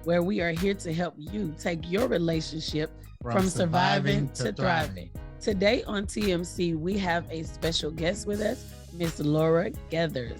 where we are here to help you take your relationship From surviving surviving to to thriving. thriving. Today on TMC, we have a special guest with us, Miss Laura Gethers.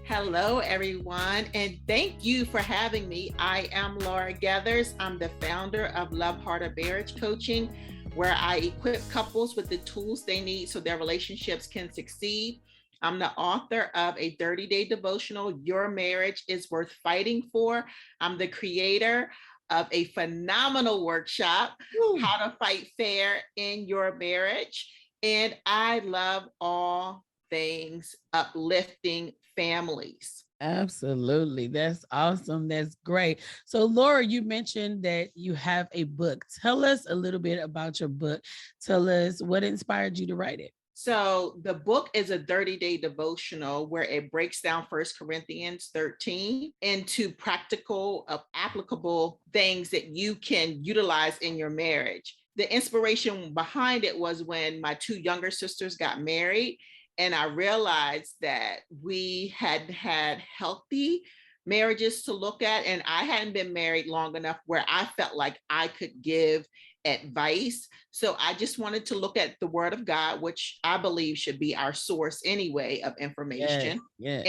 Hello, everyone, and thank you for having me. I am Laura Gethers. I'm the founder of Love Harder Marriage Coaching, where I equip couples with the tools they need so their relationships can succeed. I'm the author of a 30-day devotional, Your Marriage is Worth Fighting For. I'm the creator of a phenomenal workshop, How to Fight Fair in Your Marriage. And I love all things uplifting families. Absolutely. That's awesome. That's great. So, Laura, you mentioned that you have a book. Tell us a little bit about your book. Tell us what inspired you to write it. So the book is a 30-day devotional where it breaks down 1 Corinthians 13 into practical, applicable things that you can utilize in your marriage. The inspiration behind it was when my two younger sisters got married, and I realized that we had had healthy marriages to look at, and I hadn't been married long enough where I felt like I could give advice. So I just wanted to look at the Word of God, which I believe should be our source anyway of information. Yes.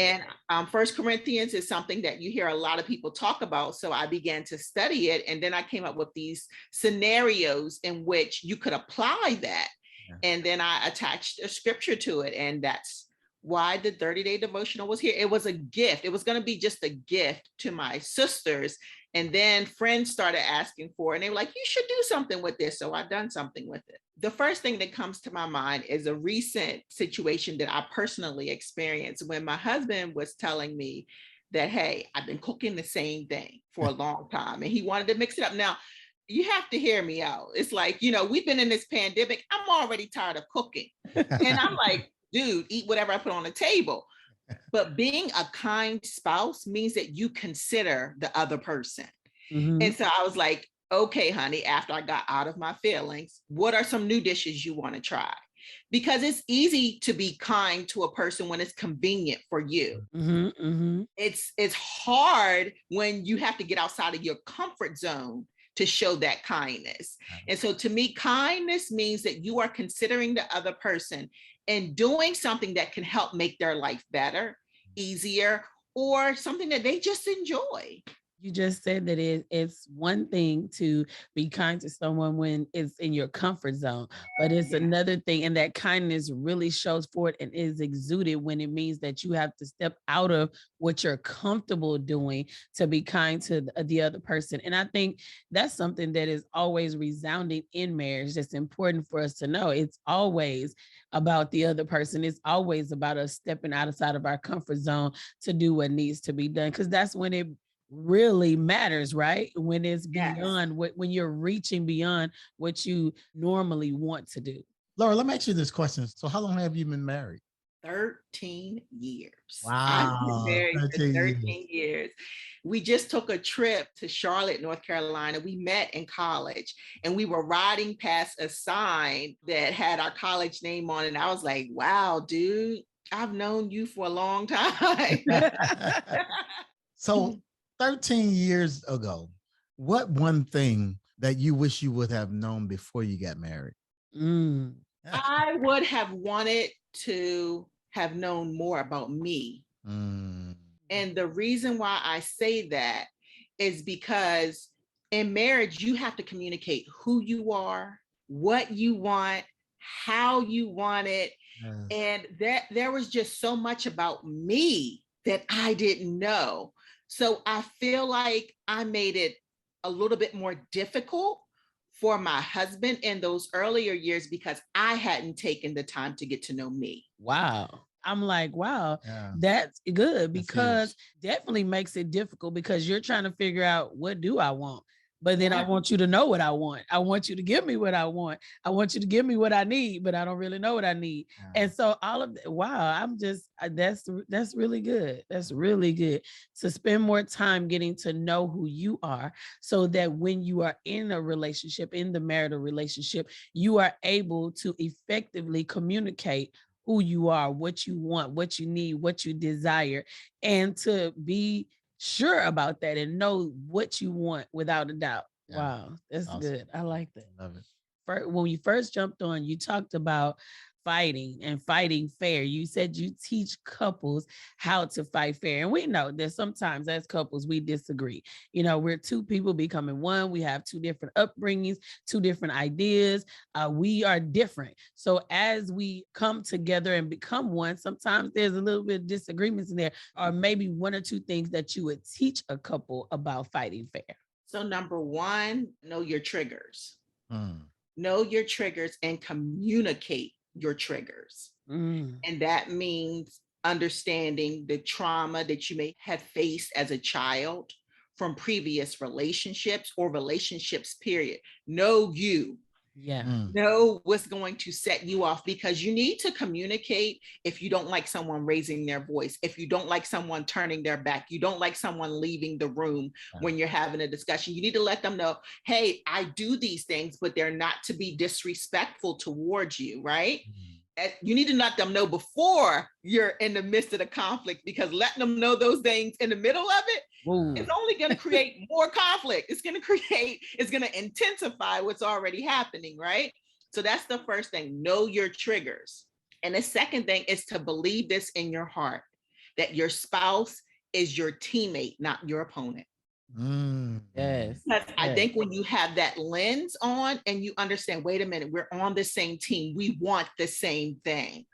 And 1 Corinthians is something that you hear a lot of people talk about. So I began to study it, and then I came up with these scenarios in which you could apply that. And then I attached a scripture to it. And that's why the 30-day devotional was here. It was a gift. It was going to be just a gift to my sisters. And then friends started asking for it. And they were like, you should do something with this. So I've done something with it. The first thing that comes to my mind is a recent situation that I personally experienced when my husband was telling me that, hey, I've been cooking the same thing for a long time. And he wanted to mix it up. Now, you have to hear me out. It's like, we've been in this pandemic. I'm already tired of cooking. And I'm like, dude, eat whatever I put on the table. But being a kind spouse means that you consider the other person. Mm-hmm. And so I was like, okay, honey, after I got out of my feelings, what are some new dishes you want to try? Because it's easy to be kind to a person when it's convenient for you. Mm-hmm. Mm-hmm. It's hard when you have to get outside of your comfort zone to show that kindness. And so to me, kindness means that you are considering the other person and doing something that can help make their life better, easier, or something that they just enjoy. You just said that it's one thing to be kind to someone when it's in your comfort zone, but it's another thing. And that kindness really shows forth and is exuded when it means that you have to step out of what you're comfortable doing to be kind to the other person. And I think that's something that is always resounding in marriage. That's important for us to know. It's always about the other person. It's always about us stepping outside of our comfort zone to do what needs to be done, because that's when it really matters, right? When it's beyond when you're reaching beyond what you normally want to do. Laura, let me ask you this question. So how long have you been married? 13 years. Wow. I've been married for 13 years. We just took a trip to Charlotte, North Carolina. We met in college, and we were riding past a sign that had our college name on it. And I was like, wow, dude, I've known you for a long time. So 13 years ago, what one thing that you wish you would have known before you got married? I would have wanted to have known more about me. And the reason why I say that is because in marriage, you have to communicate who you are, what you want, how you want it. And there was just so much about me that I didn't know. So I feel like I made it a little bit more difficult for my husband in those earlier years because I hadn't taken the time to get to know me. Wow. I'm like, wow, that's good, because definitely makes it difficult because you're trying to figure out, what do I want? but then I Yeah. want you to know what I want. I want you to give me what I want. I want you to give me what I need, but I don't really know what I need. And so all of that, wow, I'm just that's really good. That's really good to spend more time getting to know who you are, so that when you are in a relationship, in the marital relationship, you are able to effectively communicate who you are, what you want, what you need, what you desire, and to be sure about that and know what you want without a doubt. Yeah. Wow, that's Awesome. good. I like that. Love it. When you first jumped on, you talked about fighting and fighting fair. You said you teach couples how to fight fair. And we know that sometimes as couples, we disagree. You know, we're two people becoming one. We have two different upbringings, two different ideas. We are different. So as we come together and become one, sometimes there's a little bit of disagreements in there, or maybe one or two things that you would teach a couple about fighting fair. So number one, know your triggers. Mm. Know your triggers and communicate your triggers. Mm. And that means understanding the trauma that you may have faced as a child from previous relationships or relationships, period. Know you. Yeah. Know what's going to set you off, because you need to communicate. If you don't like someone raising their voice, if you don't like someone turning their back, you don't like someone leaving the room when you're having a discussion, you need to let them know, hey, I do these things, but they're not to be disrespectful towards you, right? You need to let them know before you're in the midst of the conflict, because letting them know those things in the middle of it, it's only going to create more conflict. It's going to intensify what's already happening, right? So that's the first thing. Know your triggers. And the second thing is to believe this in your heart, that your spouse is your teammate, not your opponent. Yes. I think when you have that lens on and you understand, wait a minute, we're on the same team, we want the same thing,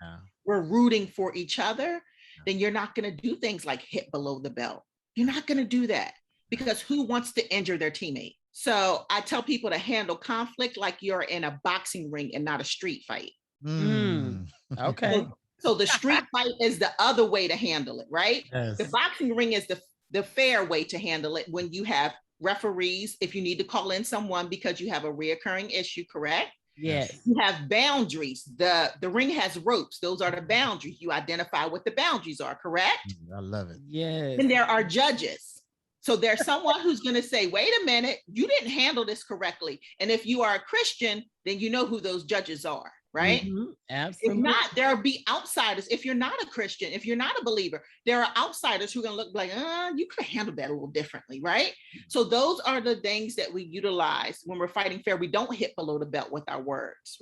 we're rooting for each other, then you're not going to do things like hit below the belt. You're not going to do that, because who wants to injure their teammate? So I tell people to handle conflict like you're in a boxing ring and not a street fight. Okay. So the street fight is the other way to handle it, right? Yes. The boxing ring is the fair way to handle it, when you have referees, if you need to call in someone because you have a reoccurring issue, correct? Yes. You have boundaries. The ring has ropes. Those are the boundaries. You identify what the boundaries are, correct? I love it. Yes. And there are judges. So there's someone who's going to say, wait a minute, you didn't handle this correctly. And if you are a Christian, then you know who those judges are, right? Absolutely. If not, there'll be outsiders. If you're not a Christian, if you're not a believer, there are outsiders who are going to look like, you could handle that a little differently, right? So those are the things that we utilize when we're fighting fair. We don't hit below the belt with our words.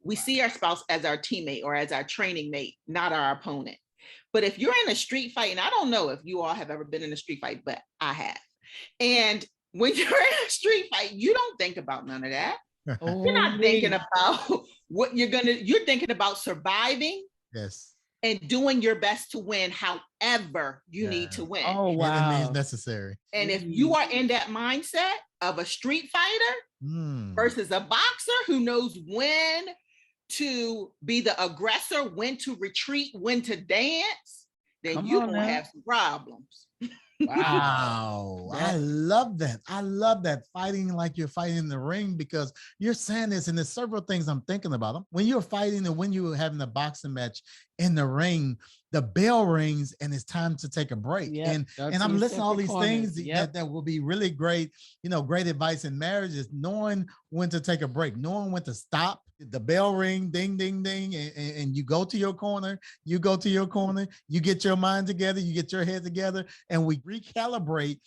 We see our spouse as our teammate or as our training mate, not our opponent. But if you're in a street fight, and I don't know if you all have ever been in a street fight, but I have. And when you're in a street fight, you don't think about none of that. You're not thinking about what you're thinking about surviving. Yes. And doing your best to win however you need to win. Oh, wow. It means necessary. And if you are in that mindset of a street fighter versus a boxer who knows when to be the aggressor, when to retreat, when to dance, then you don't have some problems. Wow. I love that. I love that, fighting like you're fighting in the ring, because you're saying this, and there's several things I'm thinking about. When you're fighting and when you're having a boxing match in the ring, the bell rings and it's time to take a break. And I'm listening to all these things that will be really great, great advice in marriage, is knowing when to take a break, knowing when to stop. The bell ring, ding, ding, ding, and you go to your corner, you get your mind together, you get your head together, and we recalibrate,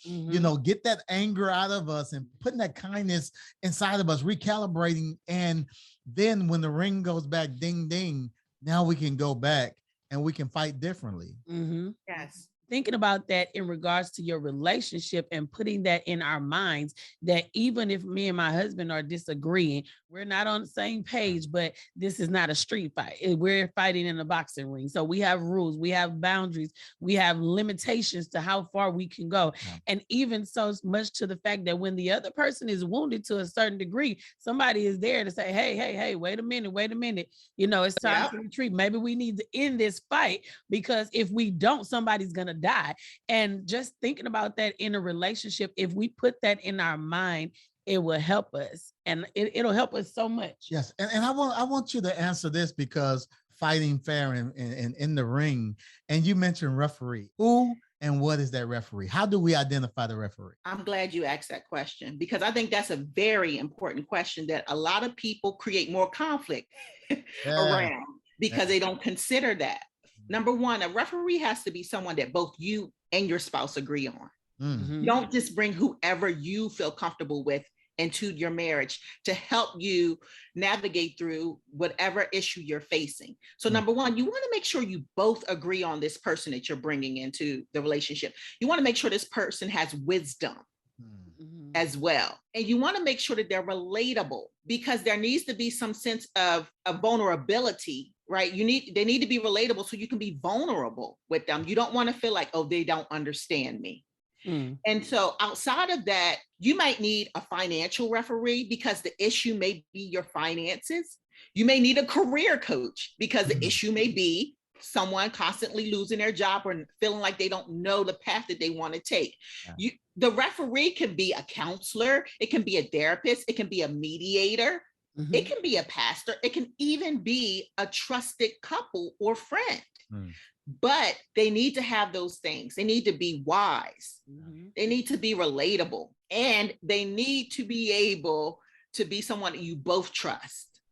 get that anger out of us and putting that kindness inside of us, recalibrating. And then when the ring goes back, ding, ding, now we can go back and we can fight differently. Yes. Thinking about that in regards to your relationship and putting that in our minds, that even if me and my husband are disagreeing, we're not on the same page, but this is not a street fight. We're fighting in a boxing ring. So we have rules, we have boundaries, we have limitations to how far we can go. And even so much to the fact that when the other person is wounded to a certain degree, somebody is there to say, hey, wait a minute. It's time to retreat. Maybe we need to end this fight, because if we don't, somebody's going to die. And just thinking about that in a relationship, if we put that in our mind, it will help us, and it'll help us so much. Yes, and I want you to answer this, because fighting fair and in the ring, and you mentioned referee. Who and what is that referee? How do we identify the referee? I'm glad you asked that question, because I think that's a very important question that a lot of people create more conflict around, because they don't consider that. Number one, a referee has to be someone that both you and your spouse agree on. Mm. You don't just bring whoever you feel comfortable with into your marriage to help you navigate through whatever issue you're facing. So number one, you want to make sure you both agree on this person that you're bringing into the relationship. You want to make sure this person has wisdom as well. And you want to make sure that they're relatable, because there needs to be some sense of vulnerability, right? They need to be relatable so you can be vulnerable with them. You don't want to feel like, oh, they don't understand me. And so outside of that, you might need a financial referee, because the issue may be your finances. You may need a career coach, because the issue may be someone constantly losing their job or feeling like they don't know the path that they want to take. The referee can be a counselor. It can be a therapist. It can be a mediator. It can be a pastor. It can even be a trusted couple or friend. But they need to have those things. They need to be wise. They need to be relatable, and they need to be able to be someone that you both trust.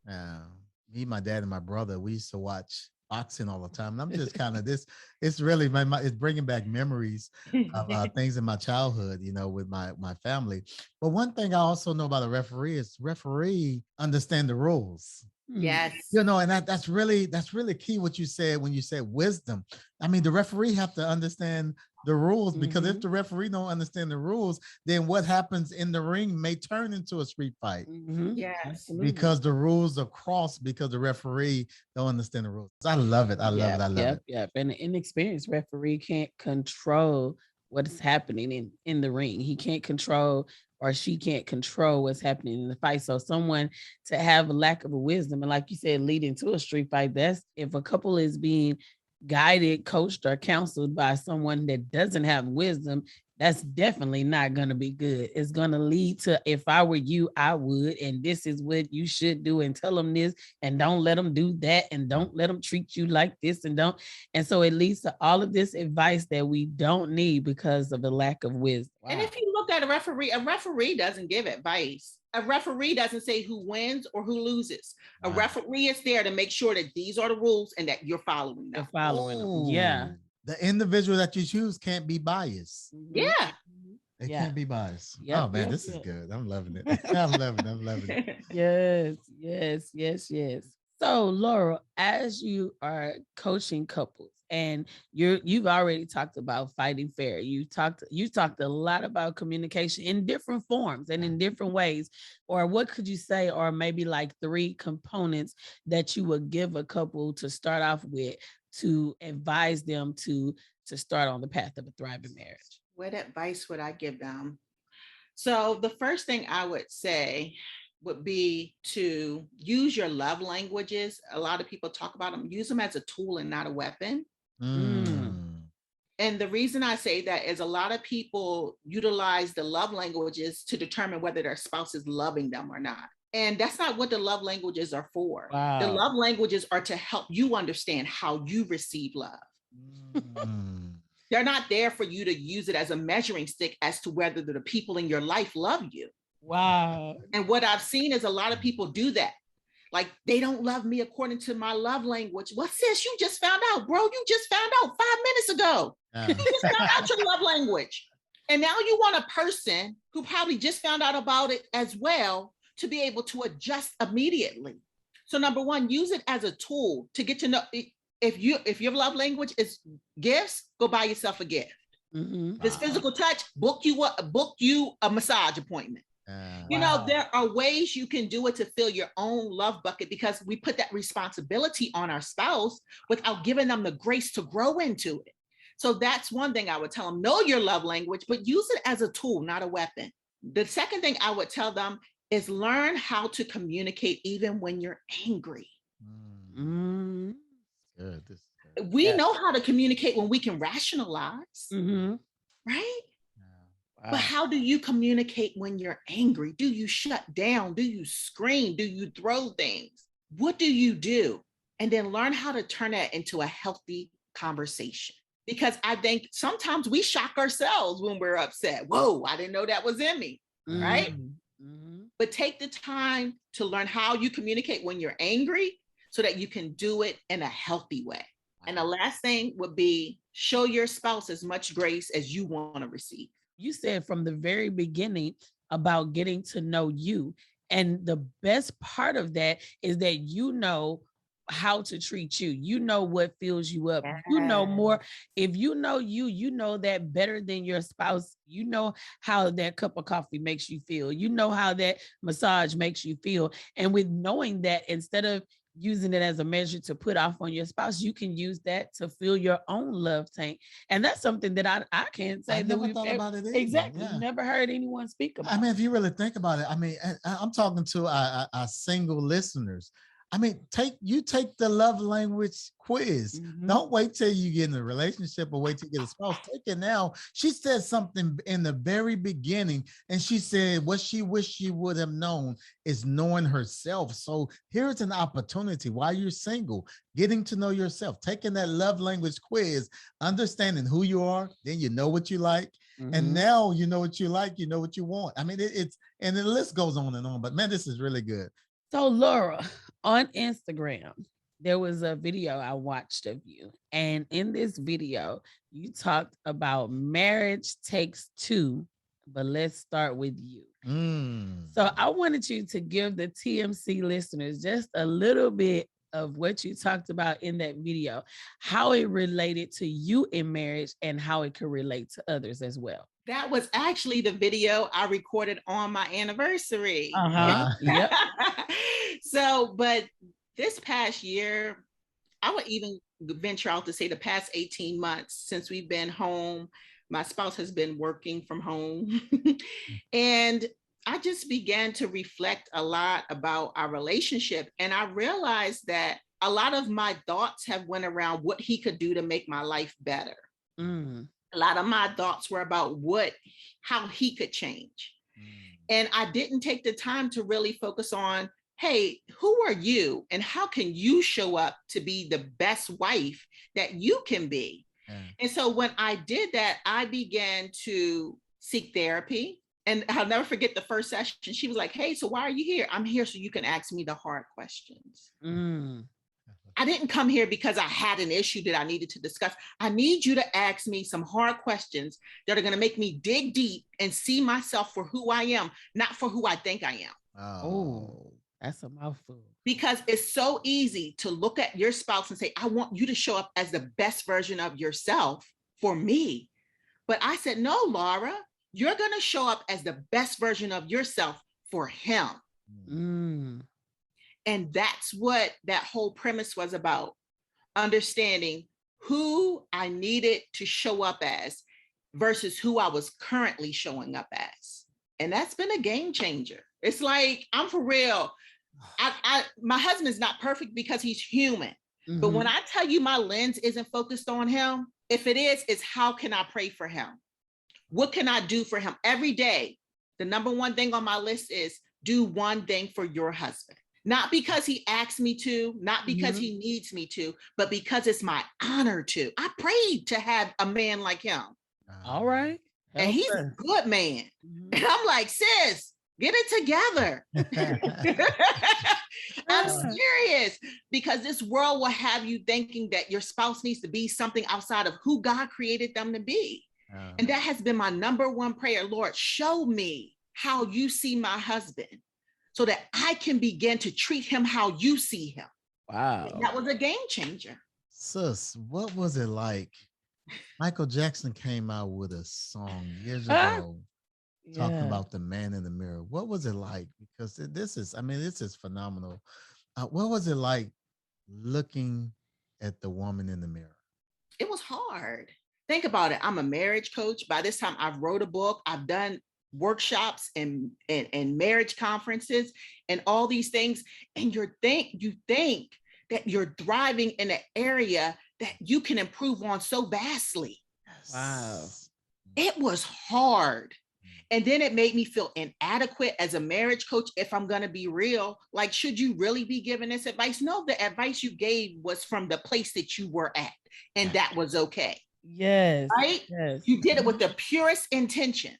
Me, my dad, and my brother, we used to watch boxing all the time. And I'm just kind of this. It's really it's bringing back memories of things in my childhood, with my family. But one thing I also know about a referee is referee understand the rules. Yes. And that's really key what you said when you said wisdom. I mean, the referee have to understand the rules, because if the referee don't understand the rules, then what happens in the ring may turn into a street fight. Yes. Because the rules are crossed, because the referee don't understand the rules. I love it. I love it. Yep. And an inexperienced referee can't control what's happening in the ring. He can't control, or she can't control what's happening in the fight. So someone to have a lack of wisdom, and like you said, leading to a street fight, that's if a couple is being guided, coached, or counseled by someone that doesn't have wisdom, that's definitely not going to be good. It's going to lead to, if I were you, I would, and this is what you should do, and tell them this, and don't let them do that, and don't let them treat you like this, and don't. And so it leads to all of this advice that we don't need because of the lack of wisdom. Wow. And if you look at a referee doesn't give advice. A referee doesn't say who wins or who loses. A referee is there to make sure that these are the rules and that you're following them. Yeah. The individual that you choose can't be biased. Yeah. They can't be biased. Yep. Oh man, this is good. I'm loving it. I'm loving it. Yes. So Laura, as you are coaching couples, and you've already talked about fighting fair. You talked a lot about communication in different forms and in different ways. Or what could you say, or maybe like 3 components that you would give a couple to start off with, to advise them to start on the path of a thriving marriage? What advice would I give them? So the first thing I would say would be to use your love languages. A lot of people talk about them. Use them as a tool and not a weapon. And the reason I say that is a lot of people utilize the love languages to determine whether their spouse is loving them or not. And that's not what the love languages are for. Wow. The love languages are to help you understand how you receive love. They're not there for you to use it as a measuring stick as to whether the people in your life love you. Wow. And what I've seen is a lot of people do that. Like, they don't love me according to my love language. Well, sis, you just found out, bro. You just found out 5 minutes ago. You just found out your love language. And now you want a person who probably just found out about it as well to be able to adjust immediately. So number one, use it as a tool to get to know. If your love language is gifts, go buy yourself a gift. If it's physical touch, book you a massage appointment. There are ways you can do it to fill your own love bucket, because we put that responsibility on our spouse without giving them the grace to grow into it. So that's one thing I would tell them. Know your love language, but use it as a tool, not a weapon. The second thing I would tell them is learn how to communicate even when you're angry. Good. We know how to communicate when we can rationalize, right? Wow. But how do you communicate when you're angry? Do you shut down? Do you scream? Do you throw things? What do you do? And then learn how to turn that into a healthy conversation. Because I think sometimes we shock ourselves when we're upset. Whoa, I didn't know that was in me, right? But take the time to learn how you communicate when you're angry so that you can do it in a healthy way. And the last thing would be show your spouse as much grace as you want to receive. You said from the very beginning about getting to know you. And the best part of that is that you know how to treat you. You know what fills you up. You know more. If you know you know that better than your spouse. You know how that cup of coffee makes you feel. You know how that massage makes you feel. And with knowing that, instead of using it as a measure to put off on your spouse, you can use that to fill your own love tank. And that's something that I can't say that we've thought about it either. Exactly. Yeah. Never heard anyone speak about. I mean, if you really think about it, I mean, I'm talking to our single listeners. I mean, take the love language quiz. Don't wait till you get in a relationship or wait till you get a spouse. Take it now. She said something in the very beginning, and she said what she wished she would have known is knowing herself. So here's an opportunity while you're single, getting to know yourself, taking that love language quiz, understanding who you are, then you know what you like. And now you know what you like, you know what you want. I mean, it's and the list goes on and on, but man, this is really good. So Laura, on Instagram, there was a video I watched of you. And in this video, you talked about marriage takes two, but let's start with you. So I wanted you to give the TMC listeners just a little bit of what you talked about in that video, how it related to you in marriage and how it could relate to others as well. That was actually the video I recorded on my anniversary. Yep. So, but this past year, I would even venture out to say the past 18 months since we've been home, my spouse has been working from home. And I just began to reflect a lot about our relationship. And I realized that a lot of my thoughts have went around what he could do to make my life better. A lot of my thoughts were about how he could change. And I didn't take the time to really focus on, hey, who are you? And how can you show up to be the best wife that you can be? And so when I did that, I began to seek therapy. And I'll never forget the first session. She was like, hey, so why are you here? I'm here so you can ask me the hard questions. I didn't come here because I had an issue that I needed to discuss. I need you to ask me some hard questions that are going to make me dig deep and see myself for who I am, not for who I think I am. Oh, that's a mouthful. Because it's so easy to look at your spouse and say, I want you to show up as the best version of yourself for me. But I said, no, Laura, you're going to show up as the best version of yourself for him. And that's what that whole premise was about, understanding who I needed to show up as versus who I was currently showing up as. And that's been a game changer. It's like, I'm for real. My husband's not perfect because he's human. But when I tell you my lens isn't focused on him, if it is, it's how can I pray for him? What can I do for him every day? The number one thing on my list is do one thing for your husband. Not because he asked me to, not because he needs me to, but because it's my honor to. I prayed to have a man like him. All right. And he's a good man. And I'm like, sis, get it together. I'm serious, because this world will have you thinking that your spouse needs to be something outside of who God created them to be. And that has been my number one prayer. Lord, show me how you see my husband, so that I can begin to treat him how you see him. Wow. And that was a game changer. Sis, what was it like? Michael Jackson came out with a song years ago talking about the man in the mirror. What was it like? Because this is phenomenal. What was it like looking at the woman in the mirror? It was hard. Think about it. I'm a marriage coach. By this time, I've wrote a book. I've done workshops and marriage conferences and all these things. And you think that you're thriving in an area that you can improve on so vastly. Wow. It was hard. And then it made me feel inadequate as a marriage coach. If I'm going to be real, like, should you really be giving this advice? No, the advice you gave was from the place that you were at, and that was okay. Yes. Right? Yes. You did it with the purest intentions.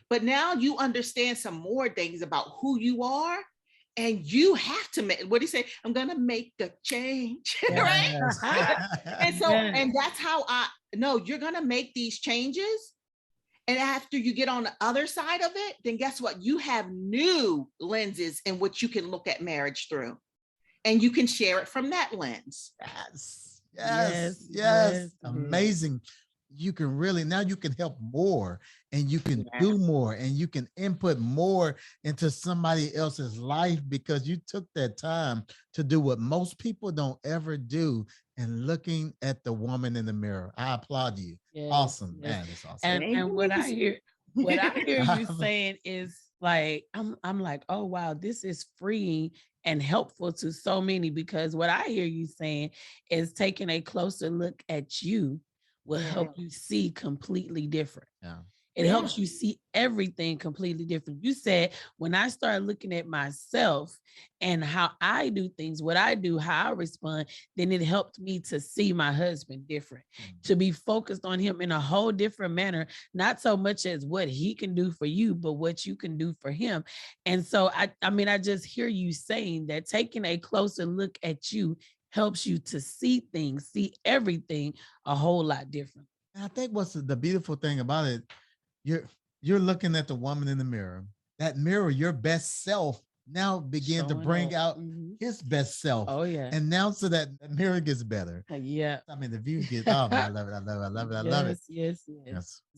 But now you understand some more things about who you are, and you have to make, what do you say? I'm going to make a change, right? And so, and that's how I know you're going to make these changes. And after you get on the other side of it, then guess what? You have new lenses in which you can look at marriage through, and you can share it from that lens. Yes. Amazing. You can really, now you can help more, and you can do more, and you can input more into somebody else's life, because you took that time to do what most people don't ever do, and looking at the woman in the mirror. I applaud you. Awesome, man. It's awesome. And what I hear you saying is like, I'm like, oh wow, this is freeing and helpful to so many, because what I hear you saying is taking a closer look at you will help you see completely different. It helps you see everything completely different. You said, when I start looking at myself and how I do things, what I do, how I respond, then it helped me to see my husband different, to be focused on him in a whole different manner, not so much as what he can do for you, but what you can do for him. And so, I mean, I just hear you saying that taking a closer look at you helps you to see things, see everything a whole lot different. And I think what's the beautiful thing about it, you're looking at the woman in the mirror. That mirror, your best self, now begin to bring out his best self. Oh yeah. And now, so that the mirror gets better. Yeah. I mean, the view gets, oh man, I love it. I love it. I love it. I love it. Yes.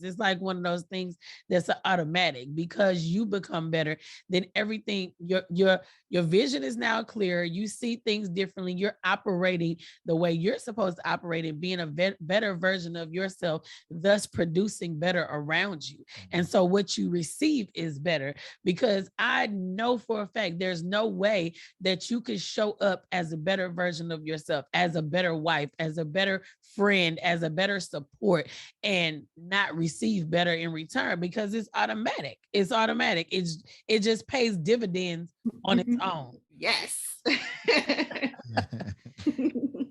It's like one of those things that's automatic, because you become better, then everything, your vision is now clearer. You see things differently. You're operating the way you're supposed to operate, and being a better version of yourself, thus producing better around you. And so what you receive is better, because I know for a fact there's no way that you could show up as a better version of yourself, as a better wife, as a better friend, as a better support, and not receive better in return, because it's automatic. It's automatic. It just pays dividends on its own. Yes.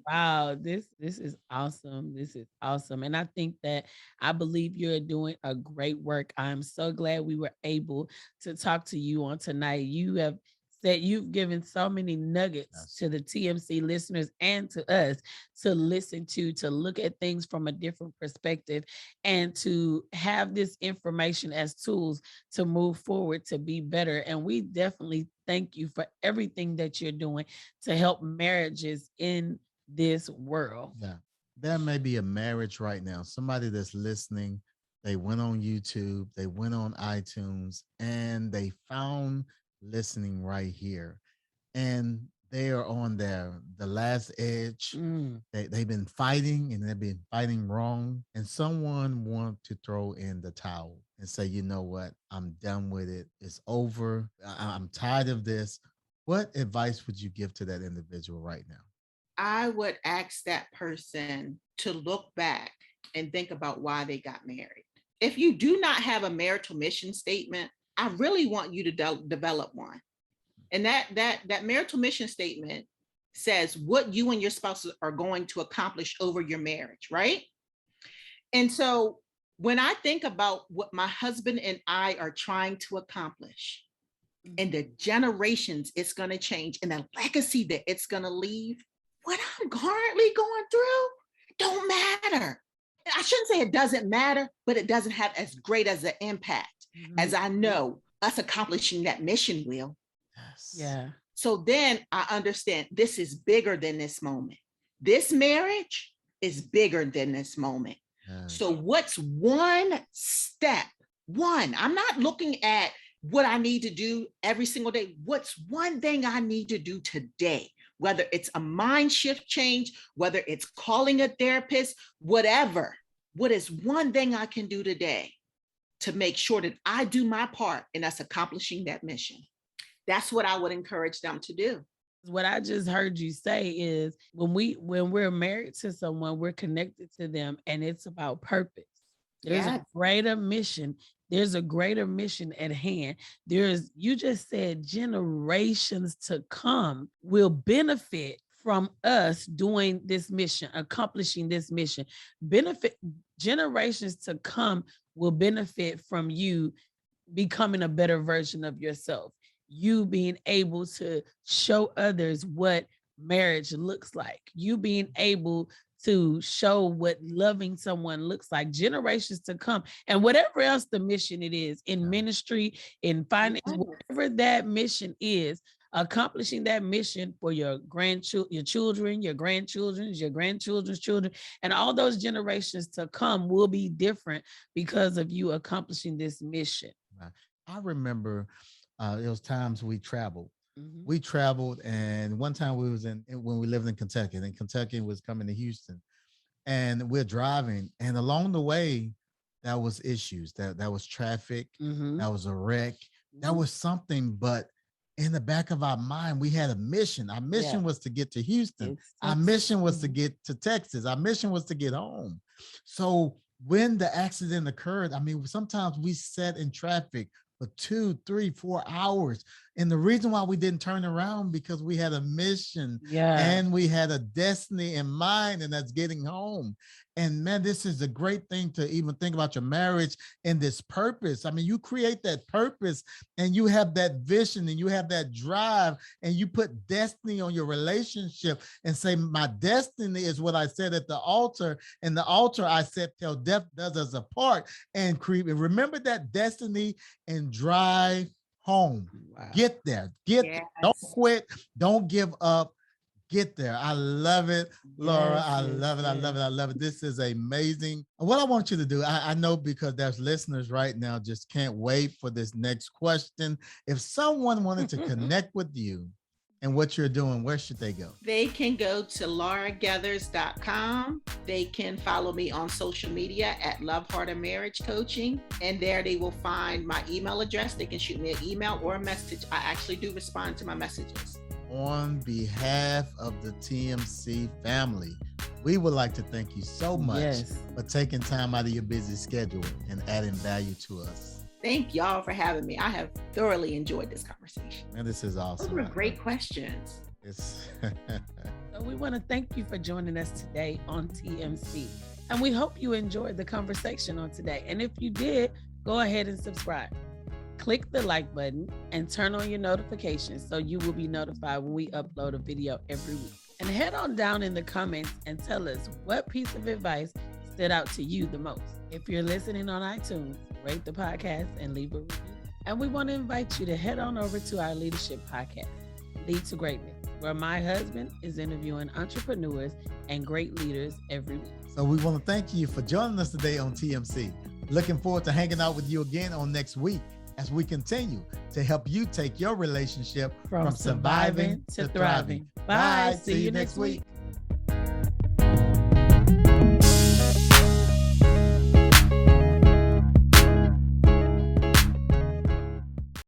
Wow, this is awesome. This is awesome. And I think that, I believe you're doing a great work. I'm so glad we were able to talk to you on tonight. You have said, you've given so many nuggets to the TMC listeners and to us to listen to look at things from a different perspective, and to have this information as tools to move forward, to be better. And we definitely thank you for everything that you're doing to help marriages in this world. Yeah. There may be a marriage right now, somebody that's listening, they went on YouTube, they went on iTunes, and they found listening right here, and they are on the last edge. They've been fighting, and they've been fighting wrong, and someone want to throw in the towel and say, you know what, I'm done with it, it's over, I'm tired of this. What advice would you give to that individual right now? I would ask that person to look back and think about why they got married. If you do not have a marital mission statement, I really want you to develop one. And that marital mission statement says what you and your spouse are going to accomplish over your marriage, right? And so when I think about what my husband and I are trying to accomplish, and the generations it's going to change, and the legacy that it's going to leave, what I'm currently going through don't matter. I shouldn't say it doesn't matter, but it doesn't have as great as an impact as I know us accomplishing that mission will. Yeah. So then I understand this is bigger than this moment. This marriage is bigger than this moment. So what's one step? I'm not looking at what I need to do every single day. What's one thing I need to do today? Whether it's a mind shift change, whether it's calling a therapist, whatever. What is one thing I can do today to make sure that I do my part in us accomplishing that mission? That's what I would encourage them to do. What I just heard you say is when we're married to someone, we're connected to them, and it's about purpose. There's a Yes. greater mission. There's a greater mission at hand. You just said generations to come will benefit from us doing this mission, accomplishing this mission. Benefit generations to come will benefit from you becoming a better version of yourself. You being able to show others what marriage looks like. You being able to show what loving someone looks like, generations to come, and whatever else the mission it is in ministry, in finance, Yes. whatever that mission is, accomplishing that mission for your grandchildren, your children, your grandchildren's, your grandchildren's children, and all those generations to come will be different because of you accomplishing this mission. Right. I remember it was times we traveled. Mhm. We traveled, and one time we was when we lived in Kentucky, and Kentucky was coming to Houston, and we're driving, and along the way, that was issues. That was traffic. Mhm. That was a wreck. That was something, but in the back of our mind, we had a mission. Our mission was to get to Houston. It's Our Texas. mission was to Mhm. get to Texas. Our mission was to get home. So when the accident occurred, I mean, sometimes we sat in traffic for 2, 3, 4 hours. And the reason why we didn't turn around because we had a mission Yeah. and we had a destiny in mind, and that's getting home. And man, this is a great thing to even think about your marriage and this purpose. I mean, you create that purpose and you have that vision and you have that drive and you put destiny on your relationship and say, my destiny is what I said at the altar. And the altar I said, till death does us apart, and remember that destiny and drive home. Wow. Get there. Yes. Don't quit. Don't give up. Get there. I love it, Laura. Yes, I yes, love it. I love it. yes. I love it. This is amazing. What I want you to do, I know because there's listeners right now just can't wait for this next question. If someone wanted to connect with you and what you're doing, where should they go? They can go to lauragethers.com. They can follow me on social media at Love Heart and Marriage Coaching. And there they will find my email address. They can shoot me an email or a message. I actually do respond to my messages. On behalf of the TMC family, we would like to thank you so much Yes. for taking time out of your busy schedule and adding value to us. Thank y'all for having me. I have thoroughly enjoyed this conversation. And this is awesome. Those were great questions. It's So we want to thank you for joining us today on TMC. And we hope you enjoyed the conversation on today. And if you did, go ahead and subscribe. Click the like button and turn on your notifications so you will be notified when we upload a video every week. And head on down in the comments and tell us what piece of advice stood out to you the most. If you're listening on iTunes, rate the podcast and leave a review. And we want to invite you to head on over to our leadership podcast, Lead to Greatness, where my husband is interviewing entrepreneurs and great leaders every week. So we want to thank you for joining us today on TMC. Looking forward to hanging out with you again on next week as we continue to help you take your relationship From surviving to thriving. Bye. See you next week.